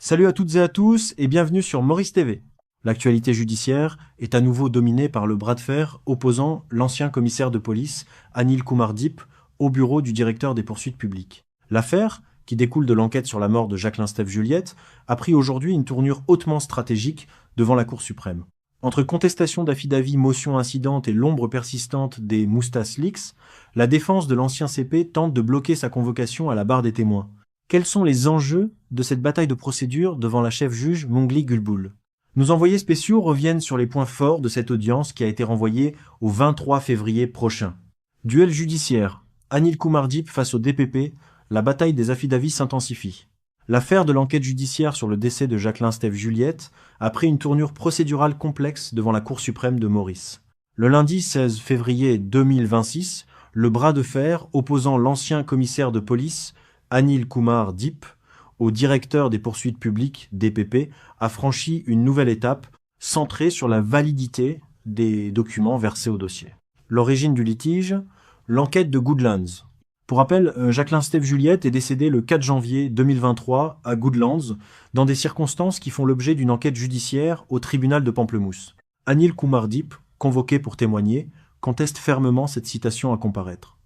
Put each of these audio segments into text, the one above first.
Salut à toutes et à tous et bienvenue sur Maurice TV. L'actualité judiciaire est à nouveau dominée par le bras de fer opposant l'ancien commissaire de police, Anil Kumar Deep, au bureau du directeur des poursuites publiques. L'affaire, qui découle de l'enquête sur la mort de Jacqueline Steph Juliette, a pris aujourd'hui une tournure hautement stratégique devant la Cour suprême. Entre contestation d'affidavit, motion incidente et l'ombre persistante des Moustache Leaks, la défense de l'ancien CP tente de bloquer sa convocation à la barre des témoins. Quels sont les enjeux de cette bataille de procédure devant la chef-juge Mongli Gulbul? Nos envoyés spéciaux reviennent sur les points forts de cette audience qui a été renvoyée au 23 février prochain. Duel judiciaire. Anil Kumar Deep face au DPP, la bataille des affidavits s'intensifie. L'affaire de l'enquête judiciaire sur le décès de Jacqueline Steph Juliette a pris une tournure procédurale complexe devant la Cour suprême de Maurice. Le lundi 16 février 2026, le bras de fer opposant l'ancien commissaire de police, Anil Kumar Deep, au directeur des poursuites publiques, DPP, a franchi une nouvelle étape centrée sur la validité des documents versés au dossier. L'origine du litige, l'enquête de Goodlands. Pour rappel, Jacqueline Steph Juliette est décédée le 4 janvier 2023 à Goodlands, dans des circonstances qui font l'objet d'une enquête judiciaire au tribunal de Pamplemousse. Anil Kumar Deep, convoqué pour témoigner, conteste fermement cette citation à comparaître.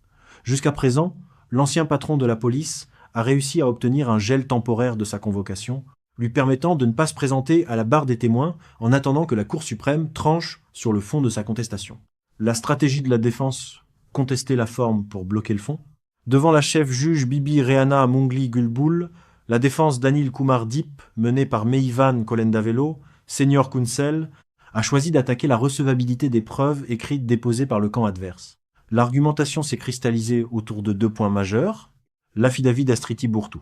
Jusqu'à présent, l'ancien patron de la police a réussi à obtenir un gel temporaire de sa convocation, lui permettant de ne pas se présenter à la barre des témoins en attendant que la Cour suprême tranche sur le fond de sa contestation. La stratégie de la défense, contester la forme pour bloquer le fond. Devant la chef-juge Bibi Rehana Mongli Gulbul, la défense d'Anil Kumar Deep, menée par Meivan Kolendavello, senior counsel, a choisi d'attaquer la recevabilité des preuves écrites déposées par le camp adverse. L'argumentation s'est cristallisée autour de deux points majeurs. L'affidavit d'Astriti Bourtou.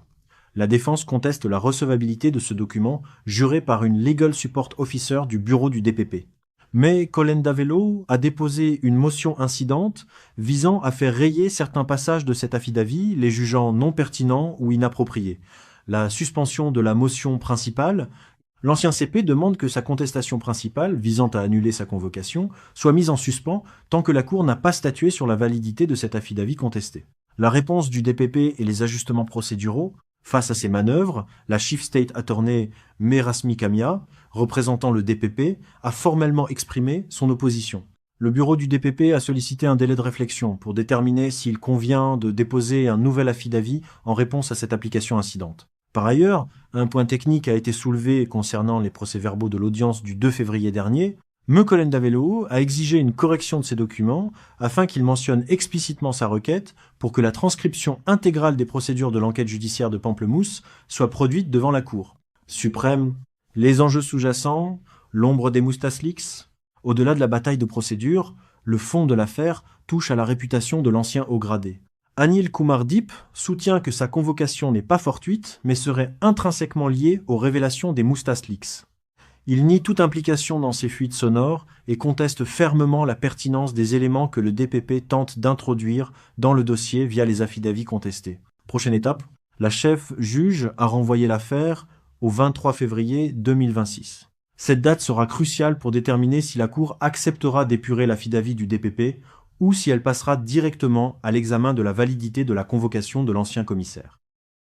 La défense conteste la recevabilité de ce document juré par une Legal Support Officer du bureau du DPP. Mais Kolendavello a déposé une motion incidente visant à faire rayer certains passages de cet affidavit, les jugeant non pertinents ou inappropriés. La suspension de la motion principale, l'ancien CP demande que sa contestation principale, visant à annuler sa convocation, soit mise en suspens tant que la Cour n'a pas statué sur la validité de cet affidavit contesté. La réponse du DPP et les ajustements procéduraux, face à ces manœuvres, la Chief State Attorney Merasmi Kamia, représentant le DPP, a formellement exprimé son opposition. Le bureau du DPP a sollicité un délai de réflexion pour déterminer s'il convient de déposer un nouvel affidavit en réponse à cette application incidente. Par ailleurs, un point technique a été soulevé concernant les procès-verbaux de l'audience du 2 février dernier. Kolendavello a exigé une correction de ces documents afin qu'il mentionne explicitement sa requête pour que la transcription intégrale des procédures de l'enquête judiciaire de Pamplemousse soit produite devant la Cour suprême. Les enjeux sous-jacents, l'ombre des Moustache Leaks. Au-delà de la bataille de procédure, le fond de l'affaire touche à la réputation de l'ancien haut gradé. Anil Kumar Deep soutient que sa convocation n'est pas fortuite, mais serait intrinsèquement liée aux révélations des Moustache Leaks. Il nie toute implication dans ces fuites sonores et conteste fermement la pertinence des éléments que le DPP tente d'introduire dans le dossier via les affidavits contestés. Prochaine étape, la chef-juge a renvoyé l'affaire au 23 février 2026. Cette date sera cruciale pour déterminer si la Cour acceptera d'épurer l'affidavit du DPP ou si elle passera directement à l'examen de la validité de la convocation de l'ancien commissaire.